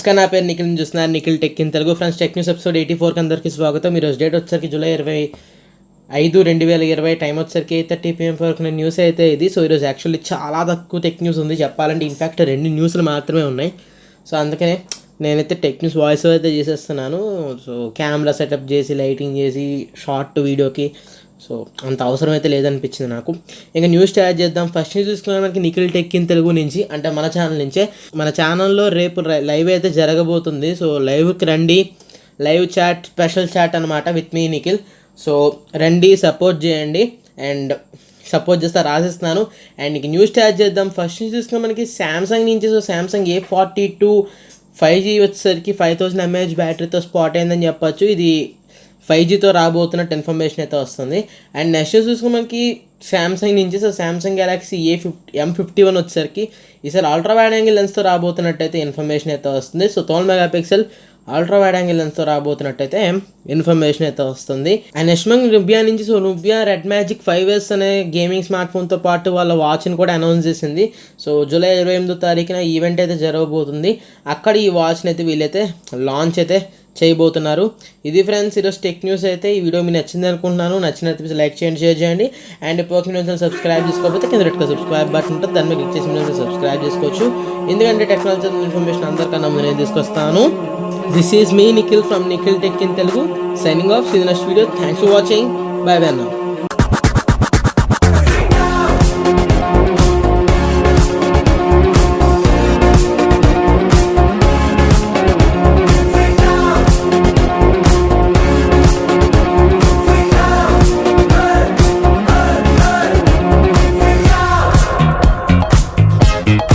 నమస్కారం, నా పేరు నిఖిల్. చూస్తున్నారు Nikhil tech in Telugu. Friends, tech news episode 84కి అందరికీ స్వాగతం. ఈరోజు డేట్ వచ్చేసరికి జూలై 25, 2020. టైం వచ్చేసరికి 8:30 PM వరకు న్యూస్ అయితే ఇది. సో ఈరోజు యాక్చువల్లీ చాలా తక్కువ టెక్ న్యూస్ ఉంది చెప్పాలంటే. ఇన్ఫ్యాక్ట్ 2 న్యూస్లు మాత్రమే ఉన్నాయి. సో అందుకనే నేనైతే టెక్ న్యూస్ వాయిస్ అయితే చేసేస్తున్నాను. సో కెమెరా సెటప్ చేసి, లైటింగ్ చేసి, షార్ట్ వీడియోకి సో అంత అవసరం అయితే లేదనిపించింది నాకు. ఇంకా న్యూస్ స్టార్ట్ చేద్దాం. ఫస్ట్ న్యూస్ చూసుకున్నా మనకి నిఖిల్ టెక్ ఇన్ తెలుగు నుంచి, అంటే మన ఛానల్ నుంచే. మన ఛానల్లో రేపు లైవ్ అయితే జరగబోతుంది. సో లైవ్కి రండి. లైవ్ చాట్, స్పెషల్ చాట్ అనమాట విత్ మీ నిఖిల్. సో రండి, సపోర్ట్ చేయండి. అండ్ సపోర్ట్ చేస్తా రాసిస్తున్నాను. అండ్ ఇక న్యూస్ స్టార్ట్ చేద్దాం. ఫస్ట్ న్యూస్ చూసుకున్నా మనకి శాంసంగ్ నుంచి. సో శాంసంగ్ A42 5G వచ్చేసరికి 5000 mAh బ్యాటరీతో స్పాట్ అయిందని చెప్పొచ్చు. ఇది 5Gతో రాబోతున్నట్టు ఇన్ఫర్మేషన్ అయితే వస్తుంది. అండ్ నెక్స్ట్ చూసుకుని మనకి శాంసంగ్ నుంచి. సో శాంసంగ్ గెలాక్సీ M51 వచ్చేసరికి ఈసారి అల్ట్రా వైడ్ యాంగిల్ లెన్స్తో రాబోతున్నట్టయితే ఇన్ఫర్మేషన్ అయితే వస్తుంది. So 12 MP ultra wide angle లెన్స్తో రాబోతున్నట్టయితే ఇన్ఫర్మేషన్ అయితే వస్తుంది. అండ్ నెక్స్ట్ మనకి నుబియా నుంచి. So Nubia red magic 5S అనే గేమింగ్ స్మార్ట్ ఫోన్తో పాటు వాళ్ళ వాచ్ని కూడా అనౌన్స్ చేసింది. సో జూలై 28వ తారీఖున ఈవెంట్ అయితే జరగబోతుంది. అక్కడ ఈ వాచ్ని అయితే వీళ్ళైతే లాంచ్ అయితే చేయబోతున్నారు. ఇది ఫ్రెండ్స్ ఈరోజు టెక్ న్యూస్ అయితే. ఈ వీడియో మీకు నచ్చింది అనుకుంటున్నాను. నచ్చినట్లయితే లైక్ చేయండి, షేర్ చేయండి. అండ్ ఇప్పుడు సబ్స్క్రైబ్ చేసుకోకపోతే కింద రెడ్ సబ్స్క్రైబ్ బటన్ ఉంటుంది, దాన్ని మీద క్లిక్ చేసి మీరు సబ్స్క్రైబ్ చేసుకోవచ్చు. ఎందుకంటే టెక్నాలజీ ఇన్ఫర్మేషన్ అందరికన్నా నేను తీసుకొస్తాను. This is me Nikhil from Nikhil tech in Telugu, signing off. See the next video. Thanks for watching. Bye bye now.